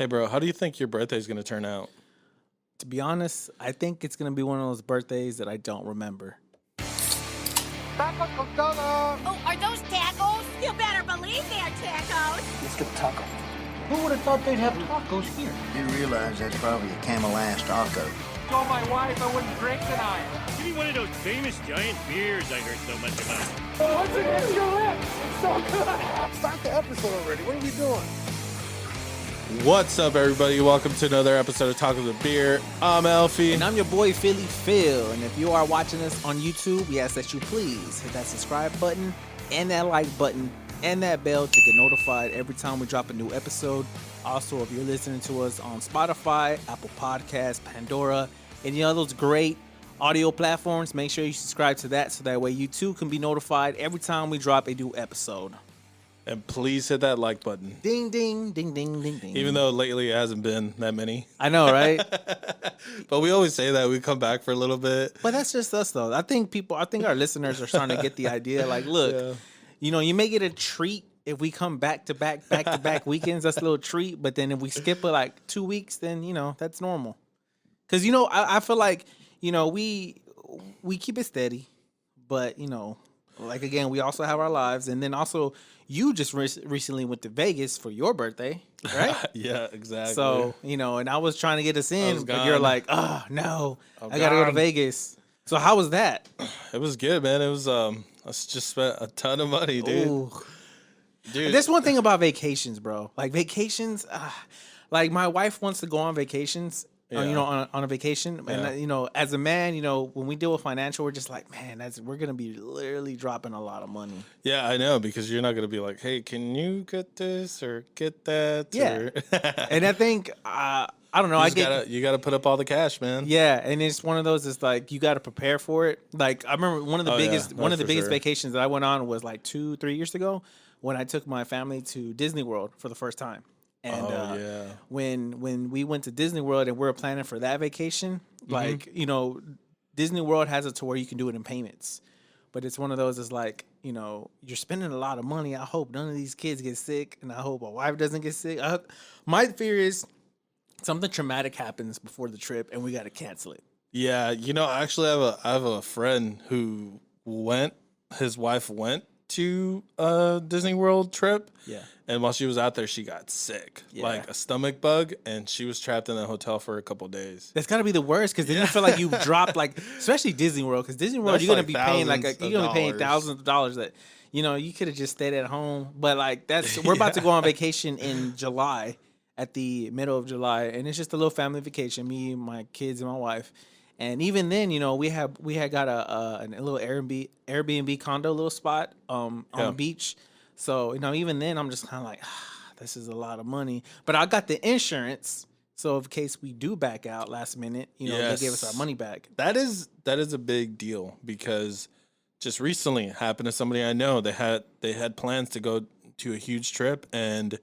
Hey, bro, how do you think your birthday's going to turn out? To be honest, I think it's gonna be one of those birthdays that I don't remember. Tacos con todo. Oh, are those tacos? You better believe they're tacos. Let's get the taco. Who would have thought they'd have tacos here? You realize that's probably a Camel Ass taco. Told my wife I wouldn't drink tonight. Give me one of those famous giant beers I heard so much about. What's against your lips? It's so good. Start the episode already. What are we doing? What's up, everybody? Welcome to another episode of Tacos with Beer. I'm Elfie. And I'm your boy Philly Phil. And if you are watching us on YouTube, we ask that you please hit that subscribe button and that like button and that bell to get notified every time we drop a new episode. Also, if you're listening to us on Spotify, Apple Podcasts, Pandora, any of those great audio platforms, make sure you subscribe to that so that way you too can be notified every time we drop a new episode. And please hit that like button. Ding, ding, ding, ding, ding, ding. Even though lately it hasn't been that many. I know, right? But we always say that. We come back for a little bit. But that's just us, though. I think our listeners are starting to get the idea. Like, look, you may get a treat if we come back to back weekends. That's a little treat. But then if we skip it like 2 weeks, then, that's normal. Because, I feel like, we keep it steady. But, like, again, we also have our lives. And then also, you just recently went to Vegas for your birthday, right? Yeah, exactly. So, and I was trying to get us in, but you're like, oh, no, I got to go to Vegas. So how was that? It was good, man. It was, I just spent a ton of money, dude. Ooh. Dude. There's one thing about vacations, bro. Like vacations, like my wife wants to go on vacations, on a vacation. Yeah. And, as a man, when we deal with financial, we're just like, man, we're going to be literally dropping a lot of money. Yeah, I know, because you're not going to be like, hey, can you get this or get that? Yeah. Or And I think, I don't know. You got to put up all the cash, man. Yeah, and it's one of those. It's like you got to prepare for it. Like I remember one of the biggest vacations that I went on was like 2-3 years ago when I took my family to Disney World for the first time. And when we went to Disney World and we were planning for that vacation, like Disney World has it to where you can do it in payments. But it's one of those. It's like you're spending a lot of money. I hope none of these kids get sick, and I hope my wife doesn't get sick. My fear is something traumatic happens before the trip, and we got to cancel it. Yeah, actually, I have a friend who his wife went to a Disney World trip. Yeah. And while she was out there, she got sick, like a stomach bug, and she was trapped in the hotel for a couple of days. That's got to be the worst because then you feel like you dropped, like, especially Disney World, because Disney World, you're going to be paying thousands of dollars that, you could have just stayed at home. But like we're about to go on vacation in July, at the middle of July, and it's just a little family vacation, me, my kids, and my wife. And even then, we had got a little Airbnb condo, little spot on the beach. So, even then, I'm just kind of like, this is a lot of money. But I got the insurance, so in case we do back out last minute, they gave us our money back. That is a big deal because just recently it happened to somebody I know. They had plans to go to a huge trip and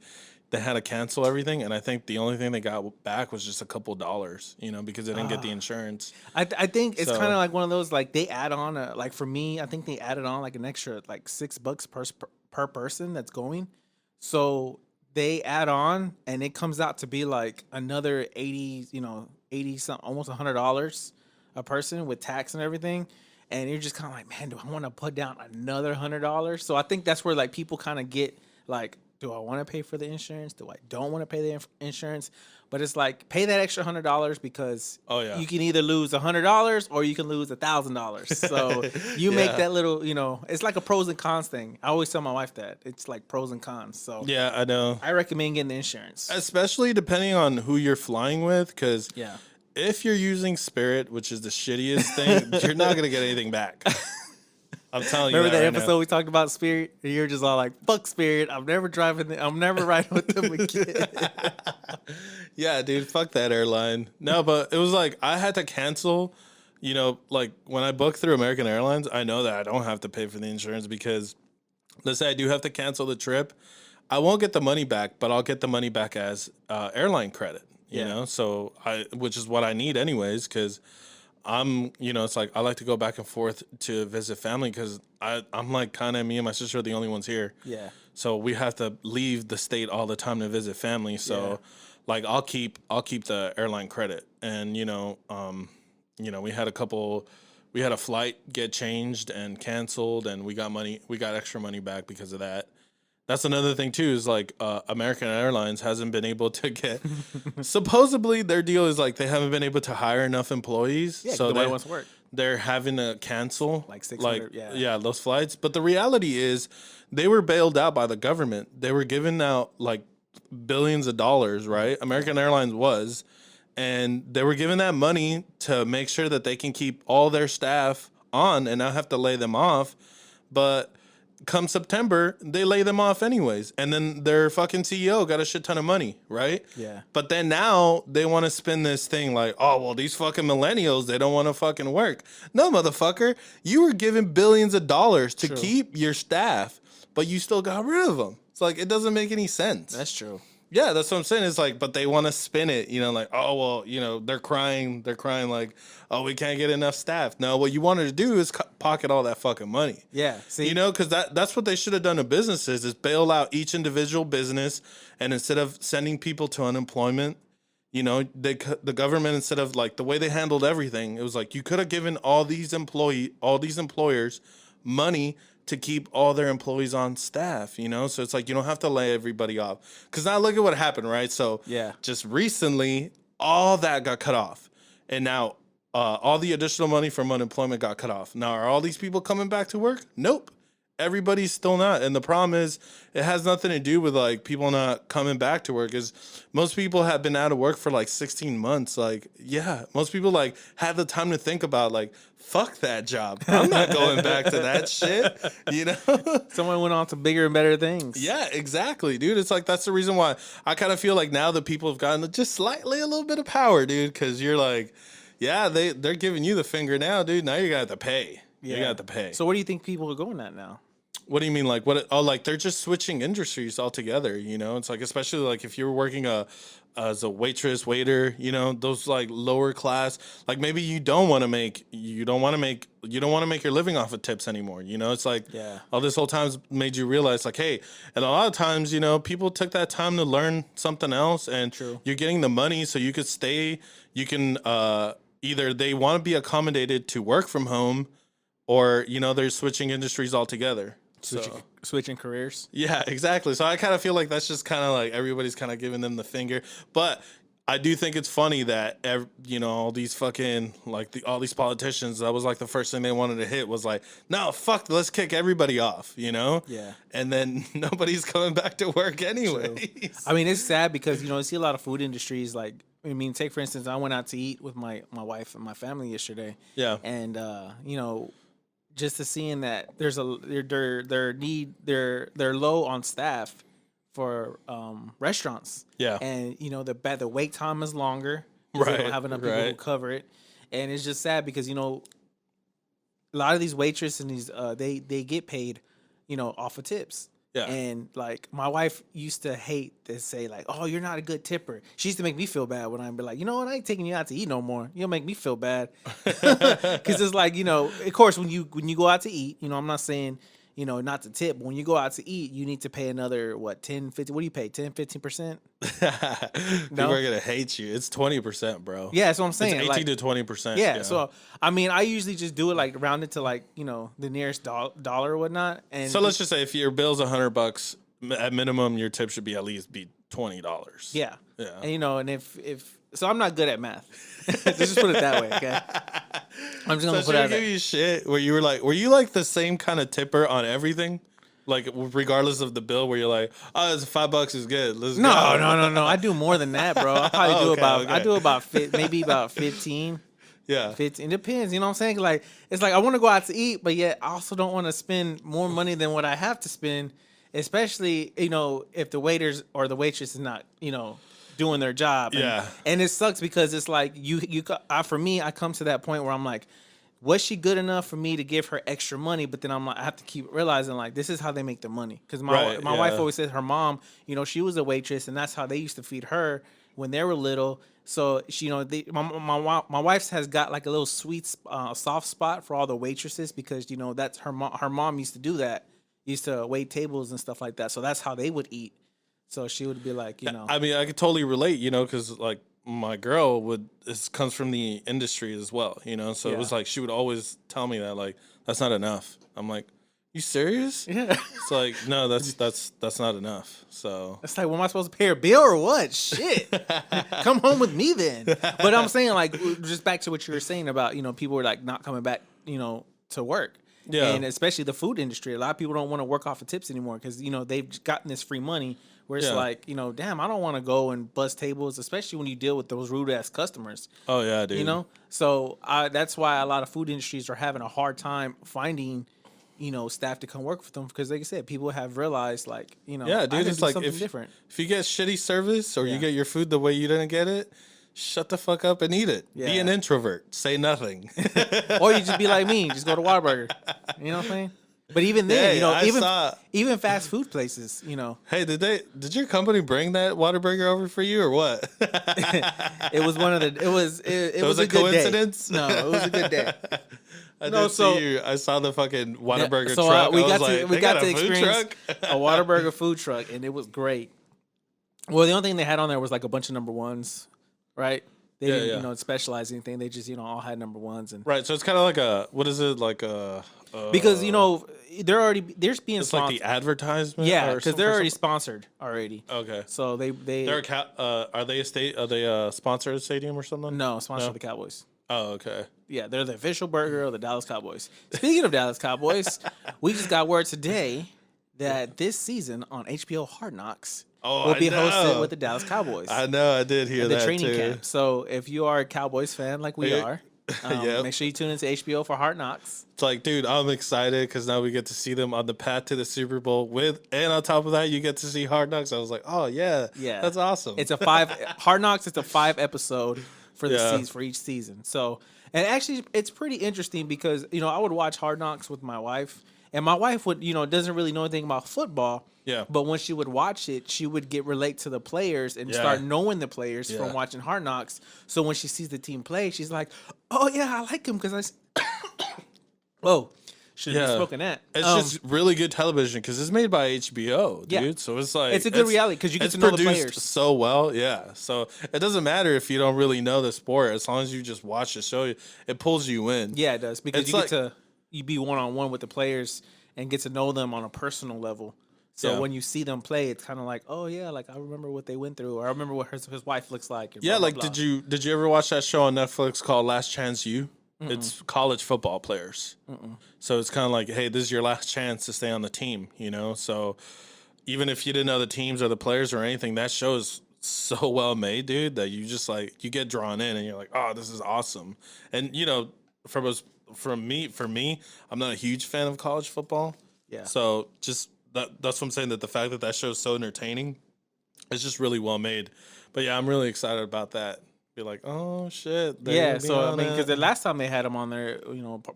they had to cancel everything, and I think the only thing they got back was just a couple dollars, because they didn't get the insurance. I think it's kind of like one of those, like, they add on, like, for me, I think they added on, like, an extra, like, $6 per person that's going. So they add on, and it comes out to be, like, another 80 something, almost $100 a person with tax and everything. And you're just kind of like, man, do I want to put down another $100? So I think that's where, like, people kind of get, like, do I want to pay for the insurance? Do I don't want to pay the insurance? But it's like, pay that extra $100 because you can either lose $100 or you can lose $1,000. So you make that little, it's like a pros and cons thing. I always tell my wife that. It's like pros and cons. So yeah, I know. I recommend getting the insurance. Especially depending on who you're flying with, because if you're using Spirit, which is the shittiest thing, you're not going to get anything back. I'm telling you. Remember that right episode now. we talked about Spirit? And you're just all like, fuck Spirit. I'm never riding with them again. Yeah, dude, fuck that airline. No, but it was like I had to cancel, like when I book through American Airlines, I know that I don't have to pay for the insurance because let's say I do have to cancel the trip. I won't get the money back, but I'll get the money back as airline credit, you know? So which is what I need anyways, because it's like I like to go back and forth to visit family because I'm like kind of, me and my sister are the only ones here. Yeah. So we have to leave the state all the time to visit family. So like I'll keep the airline credit. And we had a flight get changed and canceled, and we got extra money back because of that. That's another thing too, is like American Airlines hasn't been able to get supposedly their deal is like they haven't been able to hire enough employees. Yeah, So nobody wants to work. they're having to cancel Like 600, yeah. those flights. But the reality is they were bailed out by the government. They were given out like billions of dollars, right? American Airlines was, and they were given that money to make sure that they can keep all their staff on and not have to lay them off. But come September, they lay them off anyways. And then their fucking CEO got a shit ton of money, right? Yeah. But then now they want to spin this thing like, oh, well, these fucking millennials, they don't want to fucking work. No, motherfucker. You were given billions of dollars to keep your staff, but you still got rid of them. It's like, it doesn't make any sense. That's true. Yeah, that's what I'm saying. It's like, but they want to spin it, like, oh, well, they're crying like, oh, we can't get enough staff. No, what you wanted to do is pocket all that fucking money. Yeah, see? Because that's what they should have done to businesses is bail out each individual business, and instead of sending people to unemployment, the government, instead of like the way they handled everything, it was like you could have given all these employers money to keep all their employees on staff, So it's like you don't have to lay everybody off. Because now look at what happened, right? So just recently, all that got cut off. And now all the additional money from unemployment got cut off. Now, are all these people coming back to work? Nope. Everybody's still not. And the problem is it has nothing to do with like people not coming back to work, is most people have been out of work for like 16 months. Like, yeah, most people like had the time to think about like, fuck that job. I'm not going back to that shit. Someone went on to bigger and better things. Yeah, exactly, dude. It's like, that's the reason why I kind of feel like now that people have gotten just slightly a little bit of power, dude. Cause you're like, yeah, they're giving you the finger now, dude. Now you're gonna have to pay. Yeah. You got to pay. So where do you think people are going at now? What do you mean? Like what? Oh, like they're just switching industries altogether. It's like, especially like if you're working as a waitress, waiter, those like lower class, like maybe you don't want to make your living off of tips anymore. It's like, all this whole time's made you realize like, hey, and a lot of times, people took that time to learn something else, and you're getting the money so you could stay. You can either they want to be accommodated to work from home, or they're switching industries altogether. Switching careers. Yeah, exactly. So I kind of feel like that's just kind of like everybody's kind of giving them the finger. But I do think it's funny that all these fucking like all these politicians, that was like the first thing they wanted to hit was like, no, fuck, let's kick everybody off, Yeah. And then nobody's coming back to work anyway. I mean, it's sad because you see a lot of food industries like. I mean, take for instance, I went out to eat with my wife and my family yesterday. Yeah. And just to seeing that they're low on staff for restaurants. Yeah. And the wait time is longer. Right. They don't have enough people who cover it. And it's just sad because a lot of these waitresses and these they get paid, off of tips. Yeah. And like my wife used to hate to say like, oh, you're not a good tipper. She used to make me feel bad when I'd be like, what, I ain't taking you out to eat no more. You'll make me feel bad. Because it's like, of course, when you go out to eat, I'm not saying, not to tip, but when you go out to eat, you need to pay another, 10, 50, what do you pay, 10, 15%? People are going to hate you. It's 20%, bro. Yeah, that's what I'm saying. It's 18 to 20%. Yeah, so, I mean, I usually just do it like round it to like, the nearest dollar or whatnot. And so let's just say if your bill's $100, at minimum, your tip should be at least be $20. Yeah. Yeah. And, and if so I'm not good at math. Let's just put it that way, okay? I'm just going to put it out there. Give you shit where you were you like the same kind of tipper on everything? Like regardless of the bill, where you're like, oh, it's $5 is good. Let's go. No. I do more than that, bro. I probably I do about maybe about 15. Yeah. 15. It depends, you know what I'm saying? Like it's like I want to go out to eat, but yet I also don't want to spend more money than what I have to spend, especially, if the waiters or the waitress is not, doing their job. And it sucks because it's like for me, I come to that point where I'm like, was she good enough for me to give her extra money? But then I'm like, I have to keep realizing like this is how they make the money. Because my wife always says her mom, she was a waitress, and that's how they used to feed her when they were little. So she, my wife's has got like a little sweet, soft spot for all the waitresses because that's her mom used to do that, used to wait tables and stuff like that. So that's how they would eat. So she would be like, you know, I mean, I could totally relate, you know, because like my girl comes from the industry as well, you know. So it was Yeah. like she would always tell me that like that's not enough. I'm like, you serious? yeah. It's like no, that's not enough. So It's like, well, am I supposed to pay her bill or what? Shit. Come home with me then. But I'm saying, like, just back to what you were saying about, you know, people were like not coming back, you know, to work. Yeah. And especially the food industry. A lot of people don't want to work off of tips anymore because, you know, they've gotten this free money where it's Yeah. like, you know, damn, I don't want to go and bust tables, especially when you deal with those rude ass customers. oh yeah, dude. You know? So that's why a lot of food industries are having a hard time finding, you know, staff to come work for them because, like I said, people have realized, like, you know, Yeah, I dude. gotta It's do like something if different. if you get shitty service or Yeah. you get your food the way you didn't get it, shut the fuck up and eat it. Be Yeah. an introvert. Say nothing. Or you just be like me, just go to Whataburger. You know what I'm saying? But even then, Hey, you know, I saw- even fast food places, you know, Hey, did your company bring that Whataburger over for you or what? it was one of the it was was a good coincidence? day. No, it was a good day. I No, did so- see you. I saw the fucking Whataburger So truck. we I got was to like, we "They got got to a food experience truck?" a Whataburger food truck, and it was great. Well, the only thing they had on there was like a bunch of number ones, right? They Yeah, didn't, yeah. you know, specialize anything. They just, you know, all had number ones, and Right, so it's kind of like a what is it like a because you know they're being it's like sponsored. the advertisement. Yeah, or because some- they're or already some- sponsored already. okay. So they They're are they a state? Are they a sponsored stadium or something? no sponsor No? the Cowboys. Oh, okay. Yeah, they're the official burger of the Dallas Cowboys. Speaking of Dallas Cowboys, we just got word today that this season on HBO Hard Knocks Oh, will I be hosted know. with the Dallas Cowboys. I know. I did hear at the that training too. camp. So if you are a Cowboys fan like we Yeah. are, Yep. make sure you tune into HBO for Hard Knocks. It's like, dude, I'm excited because now we get to see them on the path to the Super Bowl and on top of that, you get to see Hard Knocks. I was like, oh yeah, Yeah, that's awesome. It's a Hard Knocks. It's a 5 episode for the Yeah. season for each season. So and actually, it's pretty interesting because you know I would watch Hard Knocks with my wife, and my wife would doesn't really know anything about football. Yeah. But when she would watch it, she would relate to the players and Yeah. start knowing the players Yeah. from watching Hard Knocks. So when she sees the team play, she's like, "Oh yeah, I like him because I." Whoa, should have Yeah. spoken that. It's just really good television because it's made by HBO, dude. Yeah. So it's like It's a good reality 'cause you get it's to know the produced players. so well. Yeah. So it doesn't matter if you don't really know the sport as long as you just watch the show. It pulls you in. Yeah, it does because It's you like- get to you be one on one with the players and get to know them on a personal level. So Yeah. when you see them play, it's kind of like, oh yeah, like I remember what they went through, or I remember what his wife looks like. And Yeah, blah, blah, like blah. did you ever watch that show on Netflix called Last Chance U? It's college football players. So it's kind of like, hey, this is your last chance to stay on the team, you know? So even if you didn't know the teams or the players or anything, that show is so well made, dude, that you just like you get drawn in and you're like, oh, this is awesome. And you know, for me, I'm not a huge fan of college football. Yeah. So just that's what I'm saying, that the fact that that show is so entertaining, it's just really well made. But yeah, I'm really excited about that. Be like, oh shit. they're Yeah, gonna be so I on mean, it. because the last time they had him on there,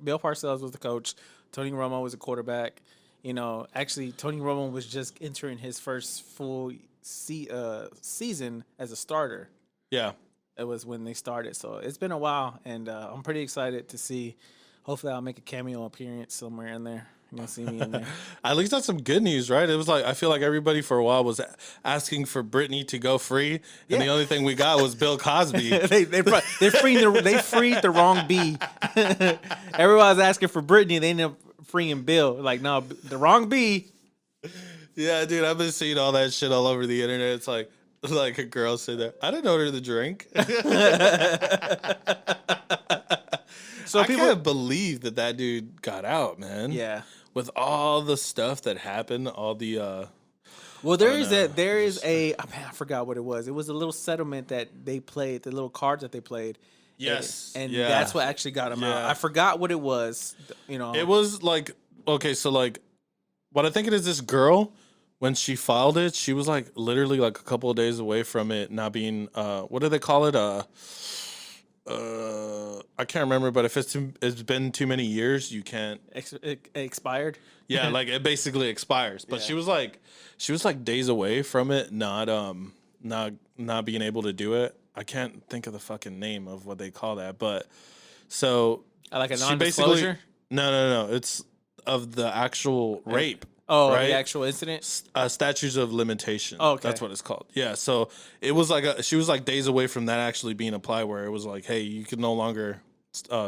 Bill Parcells was the coach, Tony Romo was the quarterback. Actually, Tony Romo was just entering his first full season as a starter. Yeah. It was when they started, so it's been a while, and I'm pretty excited to see. Hopefully, I'll make a cameo appearance somewhere in there. You're gonna see me in there. At least that's some good news, right? It was like, I feel like everybody for a while was asking for Britney to go free, and the only thing we got was Bill Cosby. they freed the wrong B. Everybody's asking for Britney, they end up freeing Bill. Like, no, the wrong B. Yeah, dude, I've been seeing all that shit all over the internet. It's like a girl said that, I didn't order the drink. So I people, can't believe that dude got out, man. yeah. With all the stuff that happened, all the Well, know. there is a I forgot what it was. It was a little settlement that they played, the little cards that they played. yes, And yeah. that's what actually got him out. Yeah. I forgot what it was. It was like, okay, so like what I think it is, this girl, when she filed it, she was like literally like a couple of days away from it not being what do they call it? I can't remember, but if it's been too many years, you can't. it expired. Yeah, like it basically expires. But Yeah. she was like days away from it, not being able to do it. I can't think of the fucking name of what they call that, but so Like a she non-disclosure. no, it's of the actual rape. Oh, right? the actual incident. Statutes of limitation. Oh, okay. That's what it's called. Yeah. So it was like she was like days away from that actually being applied, where it was like, hey, you can no longer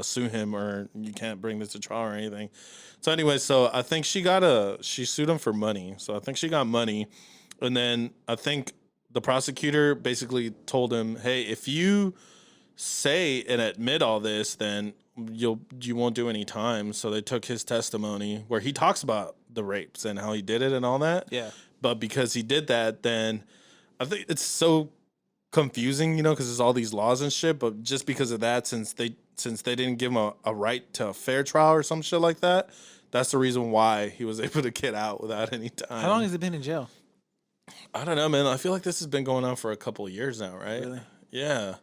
sue him, or you can't bring this to trial or anything. So anyway, so I think she sued him for money. So I think she got money, and then I think the prosecutor basically told him, hey, if you say and admit all this, then you won't do any time. So they took his testimony where he talks about the rapes and how he did it and all that. Yeah. But because he did that, then I think it's so confusing, because there's all these laws and shit. But just because of that, since they didn't give him a right to a fair trial or some shit like that, that's the reason why he was able to get out without any time. How long has he been in jail? I don't know, man. I feel like this has been going on for a couple of years now, right? Really? Yeah.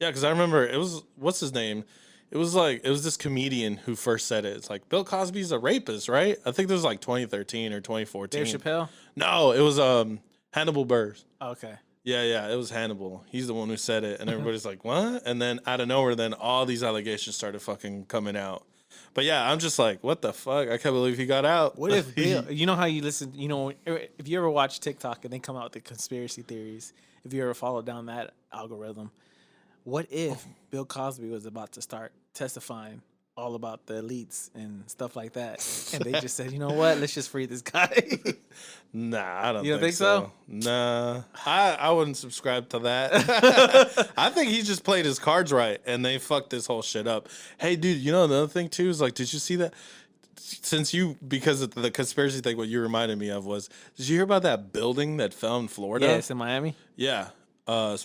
Yeah, because I remember it was, what's his name? It was this comedian who first said it. It's like, Bill Cosby's a rapist, right? I think this was like 2013 or 2014. Dave Chappelle? No, it was Hannibal Buress. Okay. Yeah, it was Hannibal. He's the one who said it. And everybody's like, what? And then out of nowhere, then all these allegations started fucking coming out. But yeah, I'm just like, what the fuck? I can't believe he got out. What if Bill, you know how you listen, if you ever watch TikTok and they come out with the conspiracy theories, if you ever follow down that algorithm, what if Bill Cosby was about to start testifying all about the elites and stuff like that, and they just said, you know what, let's just free this guy? Nah, I don't You don't think so. Nah, I wouldn't subscribe to that. I think he just played his cards right, and they fucked this whole shit up. Hey, dude, another thing too is like, did you see that? Because of the conspiracy thing, what you reminded me of was, did you hear about that building that fell in Florida? Yes, in Miami. Yeah.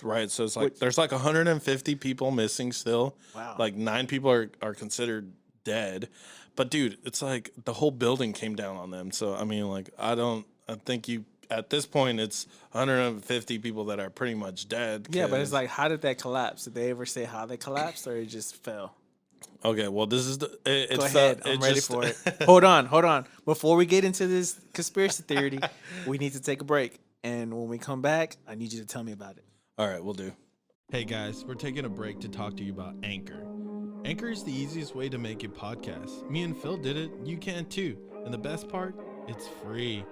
Right. So it's like there's like 150 people missing still. Wow. Like 9 people are considered dead. But dude, it's like the whole building came down on them. So I mean, like I think at this point it's 150 people that are pretty much dead. Yeah, but it's like, how did that collapse? Did they ever say how they collapsed, or it just fell? Okay, well this is Go ahead, I'm ready for it. Hold on. Before we get into this conspiracy theory, we need to take a break. And when we come back, I need you to tell me about it. All right, we'll do. Hey guys, we're taking a break to talk to you about Anchor. Anchor is the easiest way to make a podcast. Me and Phil did it, you can too. And the best part, it's free.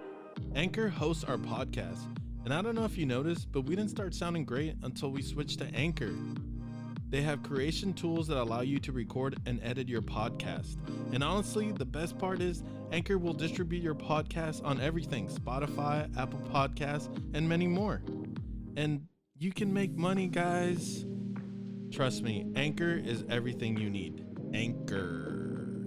Anchor hosts our podcast. And I don't know if you noticed, but we didn't start sounding great until we switched to Anchor. They have creation tools that allow you to record and edit your podcast. And honestly, the best part is Anchor will distribute your podcast on everything: Spotify, Apple Podcasts, and many more. And you can make money, guys. Trust me, Anchor is everything you need. Anchor.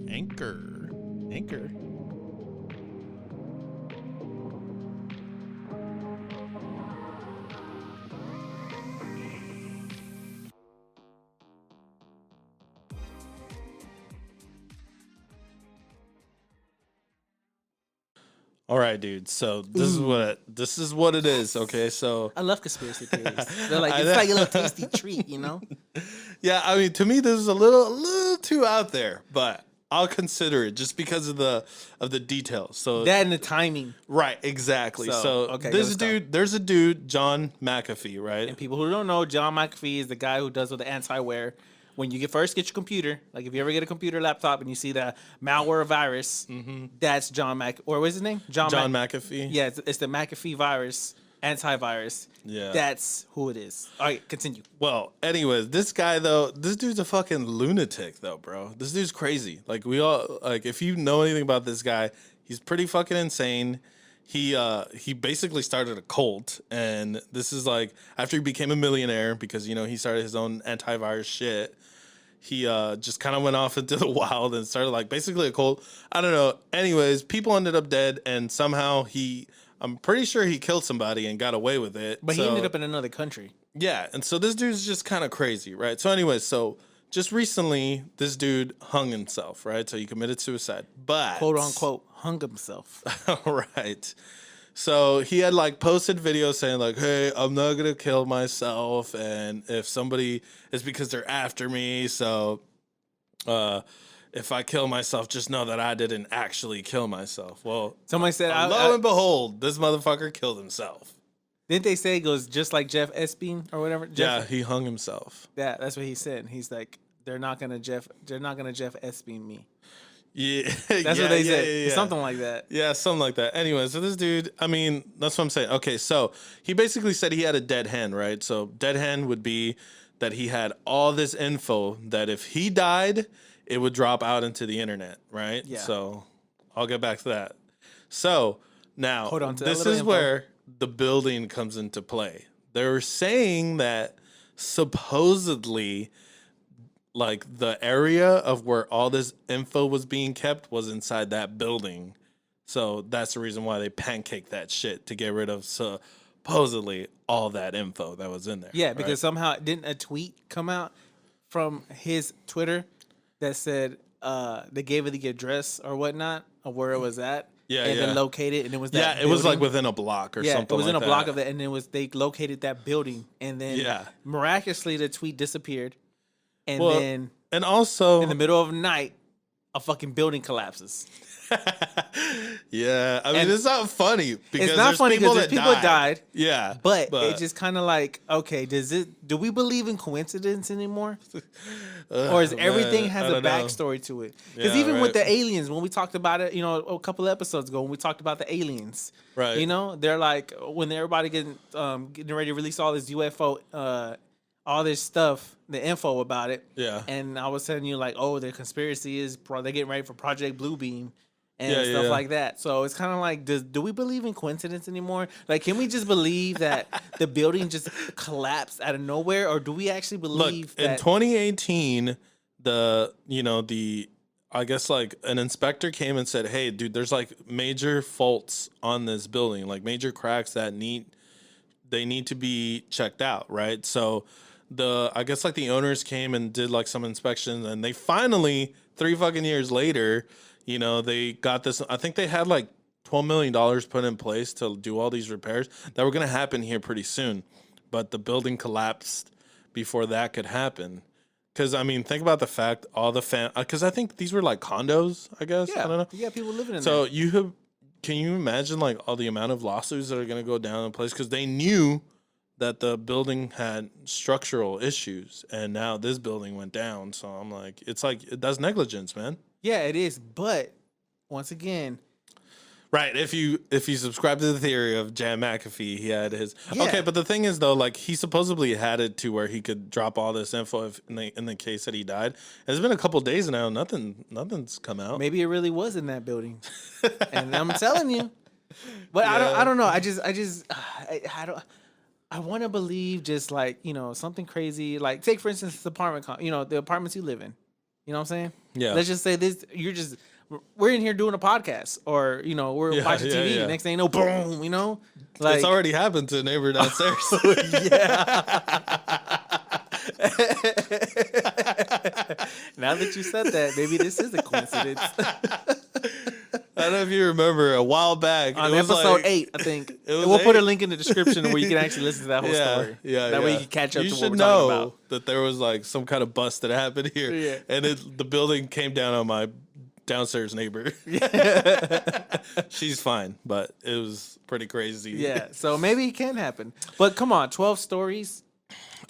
All right, dude. So this is what it is. Okay, so I love conspiracy theories. They're like, it's like a little tasty treat, yeah. I mean, to me, this is a little too out there, but I'll consider it just because of the details. So that and the timing. Right, exactly. So okay, there's a dude, John McAfee, right? And people who don't know, John McAfee is the guy who does with the anti-ware. When you first get your computer, like if you ever get a computer laptop and you see the malware virus, that's John or what's his name? John McAfee. Yeah, it's the McAfee virus, antivirus. Yeah. That's who it is. All right, continue. Well, anyways, this dude's a fucking lunatic though, bro. This dude's crazy. Like if you know anything about this guy, he's pretty fucking insane. He basically started a cult, and this is like after he became a millionaire because he started his own antivirus shit. He just kind of went off into the wild and started like basically a cult. I don't know. Anyways, people ended up dead, and somehow I'm pretty sure he killed somebody and got away with it. But he ended up in another country. Yeah, and so this dude's just kind of crazy, right? So anyways, just recently, this dude hung himself, right? So he committed suicide, but quote unquote hung himself. Right. So he had like posted videos saying like, "Hey, I'm not gonna kill myself, and if somebody is because they're after me, so if I kill myself, just know that I didn't actually kill myself." Well, somebody said, lo and behold, this motherfucker killed himself. Didn't they say it goes just like Jeff Epstein or whatever? Yeah, he hung himself. Yeah, that's what he said. He's like, they're not gonna Jeff Epstein me. Yeah, That's what they said. Something like that. Yeah, something like that. Anyway, so this dude, I mean, that's what I'm saying. Okay, so he basically said he had a dead hand, right? So dead hand would be that he had all this info that if he died, it would drop out into the internet, right? Yeah. So I'll get back to that. So now, Hold on to that this little is info. where the building comes into play. They're saying that supposedly like the area of where all this info was being kept was inside that building. So that's the reason why they pancaked that shit to get rid of supposedly all that info that was in there. Yeah, because right? somehow didn't a tweet come out from his Twitter that said they gave it the address or whatnot of where it was at. Yeah, and yeah. then located, and it was that it was like building. within a block or Yeah, something. it was like in a block that. of it, and they located that building, and then Yeah. miraculously the tweet disappeared, and Well, then and also in the middle of the night, a fucking building collapses. yeah, I mean And it's not funny because It's not there's funny people because that people died. Yeah, But it just kind of like, okay, do we believe in coincidence anymore? Or is everything man, has I a don't know. backstory to it? Because Yeah, even right. with the aliens, when we talked about it, a couple of episodes ago, when we talked about the aliens, Right. they're like, when everybody getting ready to release all this UFO, all this stuff, the info about it. Yeah. And I was telling you like, oh, the conspiracy is they're getting ready for Project Bluebeam. And Yeah, stuff yeah. like that. So it's kind of like, do we believe in coincidence anymore? Like, can we just believe that the building just collapsed out of nowhere, or do we actually Look, believe in that? 2018, I guess like an inspector came and said, "Hey, dude, there's like major faults on this building, like major cracks that need to be checked out, right?" So I guess like the owners came and did like some inspections, and they finally 3 fucking years later, they got this. I think they had like $12 million put in place to do all these repairs that were going to happen here pretty soon, but the building collapsed before that could happen. Because I mean, think about the fact all the because I think these were like condos. I guess I don't know. Yeah, people living in So there. can you imagine like all the amount of lawsuits that are going to go down in place because they knew that the building had structural issues, and now this building went down. So I'm like, that's negligence, man. Yeah, it is. But once again, Right. If you subscribe to the theory of Jan McAfee, he had his Yeah. Okay, but the thing is though, like he supposedly had it to where he could drop all this info if in the case that he died. It's been a couple days now, nothing's come out. maybe it really was in that building, and I'm telling you. But Yeah. I don't know. I don't. I want to believe just like something crazy. Like take for instance this apartment, the apartments you live in. You know what I'm saying? Yeah. Let's just say this. We're in here doing a podcast, or we're Yeah, watching yeah, TV. yeah. Next thing you know, boom. Like It's already happened to a neighbor downstairs. Now that you said that, maybe this is a coincidence. I don't know if you remember a while back On it was episode like- 8, I think. was We'll put a 8? link in the description where you can actually listen to that whole story. Yeah, That way yeah. you can catch up You to what should we're know talking about. that there was like some kind of bust that happened here, Yeah. and the building came down on my downstairs neighbor. She's fine, but it was pretty crazy. Yeah, so maybe it can happen. But come on, 12 stories.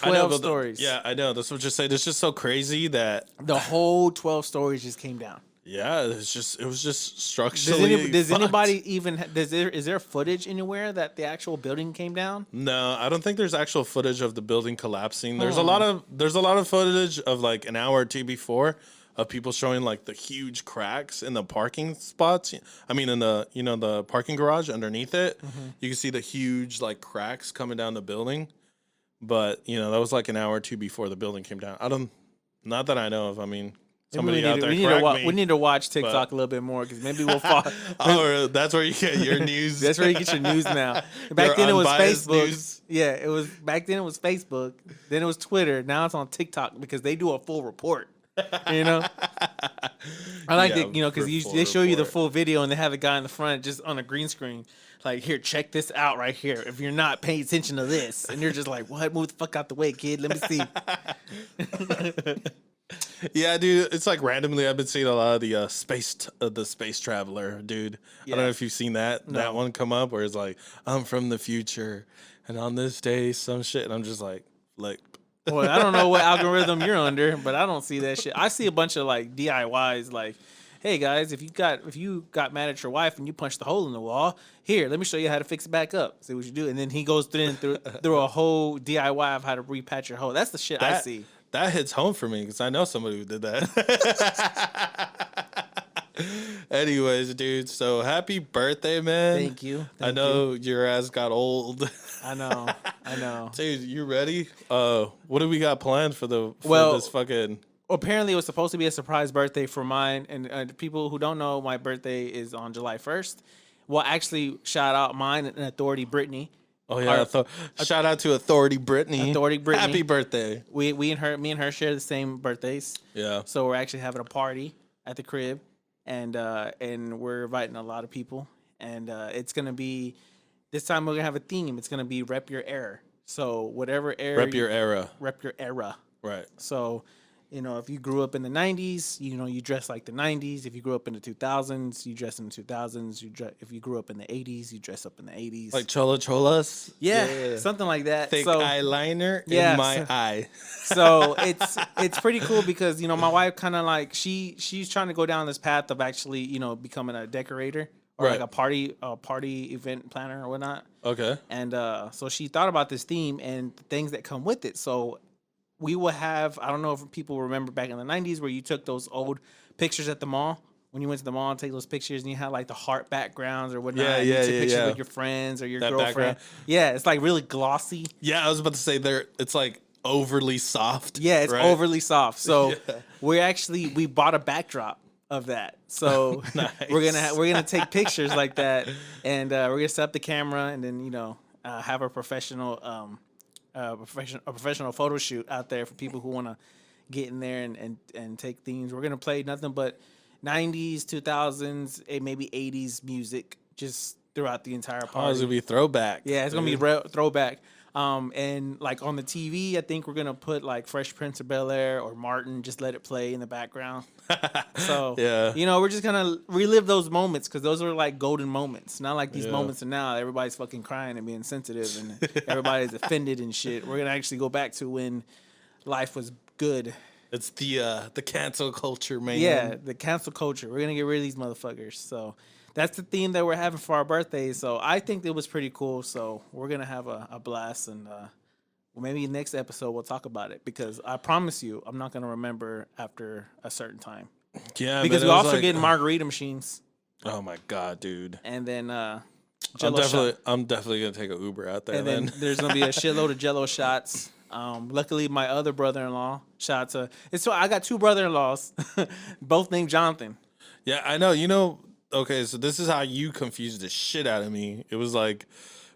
I know, 12 but stories. Yeah, I know. That's what you're saying. It's just so crazy that The whole 12 stories just came down. it was just structurally. Does fucked. anybody even is there footage anywhere that the actual building came down? No, I don't think there's actual footage of the building collapsing. There's a lot of footage of like an hour or two before of people showing like the huge cracks in the parking spots. I mean, in the the parking garage underneath it, you can see the huge like cracks coming down the building. But that was like an hour or two before the building came down. Not that I know of. I mean, somebody out there correct me. We need to watch TikTok a little bit more because maybe we'll fall. Oh, that's where you get your news. That's where you get your news now. Back Your then it was unbiased Facebook. news. Yeah, it was back then it was Facebook. Then it was Twitter. Now it's on TikTok because they do a full report. I like Yeah, that, because for full they show you the report. full video and they have a guy in the front just on a green screen. Like, here, check this out right here. If you're not paying attention to this, and you're just like, what? Move the fuck out the way, kid. Let me see. Yeah, dude, it's like randomly I've been seeing a lot of the space traveler, dude. I don't know if you've seen that one come up where it's like, I'm from the future, and on this day, some shit, and I'm just like. Well, I don't know what algorithm you're under, but I don't see that shit. I see a bunch of like DIYs, like hey guys, if you got mad at your wife and you punched the hole in the wall, here, let me show you how to fix it back up. See what you do, and then he goes through a whole DIY of how to repatch your hole. That's the shit I see. That hits home for me because I know somebody who did that. Anyways, dude, so happy birthday, man. Thank you. I know your ass got old. I know. Dude, you ready? What do we got planned for this fucking... Apparently, it was supposed to be a surprise birthday for mine. And people who don't know, my birthday is on July 1st. Well, actually, shout out mine and Authority Brittany. Oh yeah, shout out to Authority Brittany. Happy birthday. Me and her share the same birthdays. Yeah. So we're actually having a party at the crib, and we're inviting a lot of people. And it's gonna be this time we're gonna have a theme. It's gonna be rep your era. So whatever era. Rep your era. Rep your era. Right. So, if you grew up in the 90s, you dress like the 90s. If you grew up in the 2000s, you dress in the 2000s. If you grew up in the 80s, you dress up in the 80s. Like cholas? Yeah, something like that. Thick eyeliner in my eye. So it's pretty cool because, my wife kind of like, she's trying to go down this path of actually, becoming a decorator or like a party event planner or whatnot. Okay. And so she thought about this theme and the things that come with it. So we will have, I don't know if people remember back in the 90s where you took those old pictures at the mall. When you went to the mall and take those pictures and you had like the heart backgrounds or whatnot. Yeah, you took yeah, pictures with your friends or your girlfriend. Background. Yeah, it's like really glossy. Yeah, I was about to say it's like overly soft. Yeah, it's overly soft. So we bought a backdrop of that. So nice. we're gonna take pictures like that, and we're gonna set up the camera and then have a professional photo shoot out there for people who want to get in there and take themes. We're gonna play nothing but 90s, 2000s, maybe 80s music just throughout the entire party. Oh, it's gonna be throwback. Yeah, it's gonna be throwback. And like on the TV, I think we're gonna put like Fresh Prince of Bel-Air or Martin, just let it play in the background. So we're just gonna relive those moments because those are like golden moments. Not like these moments of now. Everybody's fucking crying and being sensitive and everybody's offended and shit. We're gonna actually go back to when life was good. It's the cancel culture, man. Yeah, the cancel culture. We're gonna get rid of these motherfuckers. So that's the theme that we're having for our birthdays. So I think it was pretty cool. So we're gonna have a blast, and maybe next episode we'll talk about it because I promise you, I'm not gonna remember after a certain time. Yeah, because we also getting margarita machines. Oh my god, dude! And then I'm definitely gonna take an Uber out there. And then there's gonna be a shitload of Jello shots. Luckily, my other brother-in-law, shout out to. So I got two brother-in-laws, both named Jonathan. Yeah, I know. Okay, so this is how you confused the shit out of me. It was like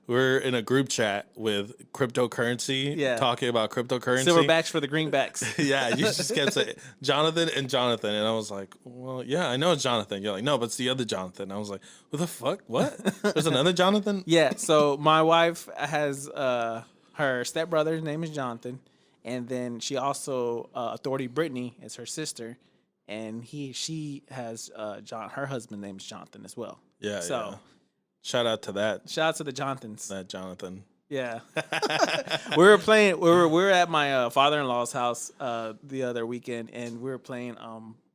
we're in a group chat with cryptocurrency, talking about cryptocurrency. Silverbacks for the greenbacks. Yeah, you just kept saying Jonathan, and I was like, well, yeah, I know it's Jonathan. You're like, no, but it's the other Jonathan. I was like, who the fuck? What? There's another Jonathan? Yeah, so my wife has her stepbrother. His name is Jonathan. And then she also, Authority Brittany is her sister. And she has her husband's name is Jonathan as well. Yeah. So shout out to that. Shout out to the Jonathans. That Jonathan. Yeah. we were playing. We were at my father-in-law's house the other weekend, and we were playing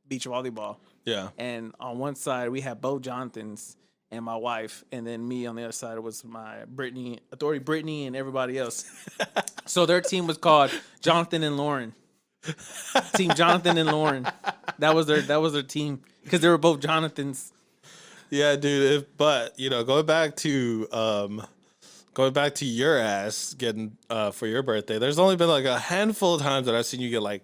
beach volleyball. Yeah. And on one side we had both Jonathans and my wife, and then me on the other side was my Authority Brittany, and everybody else. So their team was called Jonathan and Lauren. Team Jonathan and Lauren. That was their team because they were both Jonathans. Yeah, dude. But going back to your ass getting for your birthday, there's only been like a handful of times that I've seen you get like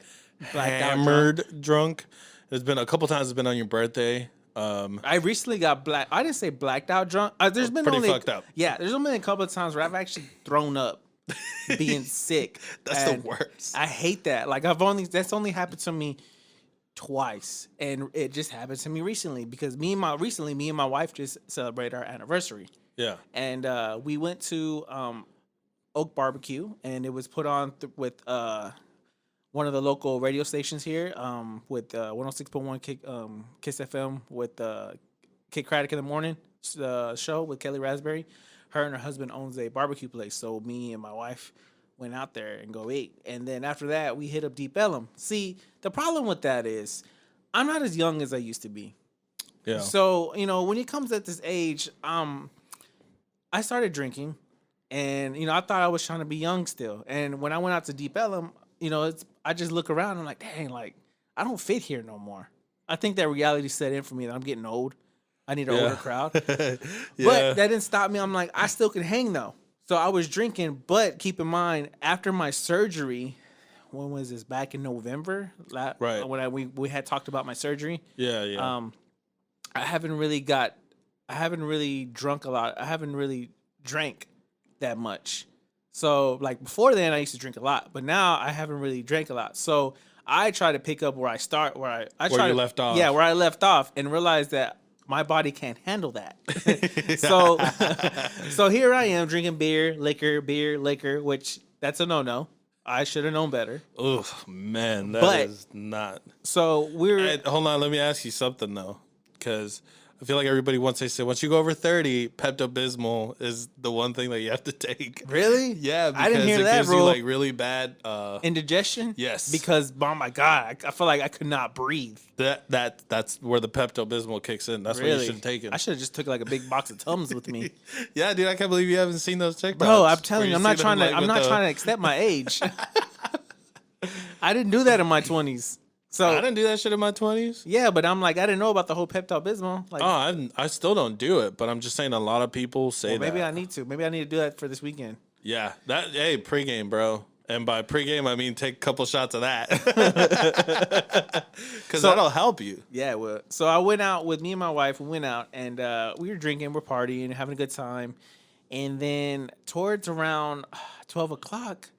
hammered drunk. There's been a couple times it's been on your birthday. I recently got I didn't say blacked out drunk. There's been pretty fucked up. Yeah, there's only been a couple of times where I've actually thrown up. Being sick. That's the worst. I hate that. Like that's only happened to me twice, and it just happened to me recently because me and my wife just celebrated our anniversary. Yeah. And we went to Oak Barbecue, and it was put on with one of the local radio stations here with 106.1 Kiss FM with Kid Craddock in the Morning show with Kelly Raspberry. Her and her husband owns a barbecue place, so me and my wife went out there and go eat. And then after that, we hit up Deep Ellum. See, the problem with that is I'm not as young as I used to be. Yeah. So, when it comes at this age, I started drinking, and I thought I was trying to be young still. And when I went out to Deep Ellum, I just look around and I'm like, dang, like I don't fit here no more. I think that reality set in for me that I'm getting old. I need an older crowd. Yeah. But that didn't stop me. I'm like, I still can hang though. So I was drinking, but keep in mind, after my surgery, when was this? Back in November, Right. When we had talked about my surgery. Yeah. I haven't really drunk a lot. I haven't really drank that much. So like before then, I used to drink a lot, but now I haven't really drank a lot. So I try to pick up where I start, where you left off. Yeah, where I left off, and realize that my body can't handle that. so so here I am drinking beer, liquor, which that's a no-no. I should have known better. Oh man, that is not. So Hold on, let me ask you something though, because I feel like everybody once you go over 30, Pepto-Bismol is the one thing that you have to take. Really? Yeah, because I didn't hear it that, gives bro. you like really bad indigestion. Yes. Because oh my god, I feel like I could not breathe. That's where the Pepto-Bismol kicks in. That's what you should have taken. I should have just took like a big box of Tums with me. Yeah, dude, I can't believe you haven't seen those TikToks. Bro, I'm telling you, I'm not see trying them, to. like, I'm with not trying to accept my age. I didn't do that in my 20s. So I didn't do that shit in my 20s. yeah, but I'm like, I didn't know about the whole Pepto-Bismol. Like, I still don't do it, but I'm just saying a lot of people say maybe that. I need to. Maybe I need to do that for this weekend. Yeah, hey, pregame, bro. And by pregame, I mean take a couple shots of that. Because that'll help you. Yeah, well, so I went out with me and my wife. We went out and we were drinking, we're partying, having a good time. And then towards around 12 o'clock,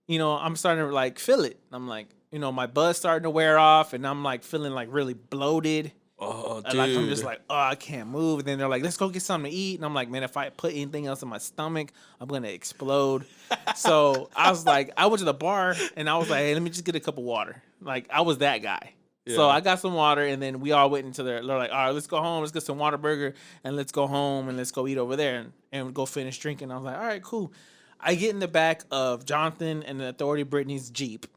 I'm starting to like feel it. I'm like, my butt's starting to wear off, and I'm like feeling like really bloated. Oh, And dude. like I'm just like, oh, I can't move. And then they're like, let's go get something to eat. And I'm like, man, if I put anything else in my stomach, I'm gonna explode. So I was like, I went to the bar and I was like, hey, let me just get a cup of water. Like I was that guy. So Yeah. I got some water, and then we all went into there. They're like, all right, let's go home. Let's get some Whataburger, and let's go home, and let's go eat over there, and go finish drinking. I was like, all right, cool. I get in the back of Jonathan and the Authority Brittany's Jeep,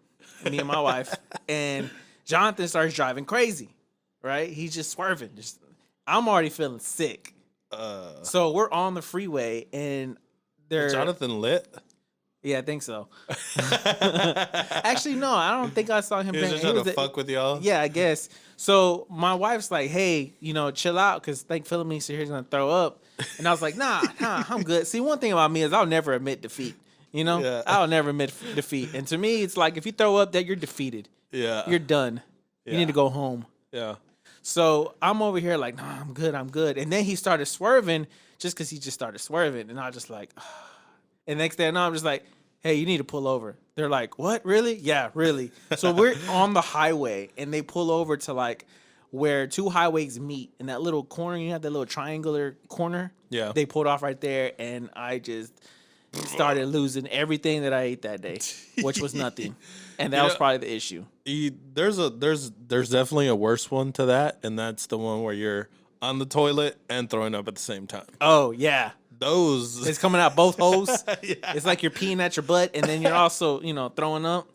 me and my wife, and Jonathan starts driving crazy, right? He's just swerving. I'm already feeling sick. So we're on the freeway, and they're Jonathan lit? Yeah, I think so. Actually, no, I don't think I saw him. He was just trying to fuck with y'all? Yeah, I guess. So my wife's like, hey, chill out, because think Philomene here's going to throw up. And I was like, nah, I'm good. See, one thing about me is I'll never admit defeat. Yeah. I'll never admit defeat. And to me, it's like if you throw up, that you're defeated. Yeah. You're done. You need to go home. Yeah. So I'm over here like, nah, I'm good. And then he started swerving just because he just started swerving. And I was just like, and next thing I know, I'm just like, hey, you need to pull over. They're like, what, really? Yeah, really. So we're on the highway, and they pull over to like where two highways meet in that little corner. You have that little triangular corner. Yeah. They pulled off right there, and I just started losing everything that I ate that day, which was nothing. And that was probably the issue. There's definitely a worse one to that, and that's the one where you're on the toilet and throwing up at the same time. Oh, yeah. Those. It's coming out both holes. Yeah. It's like you're peeing at your butt, and then you're also, throwing up.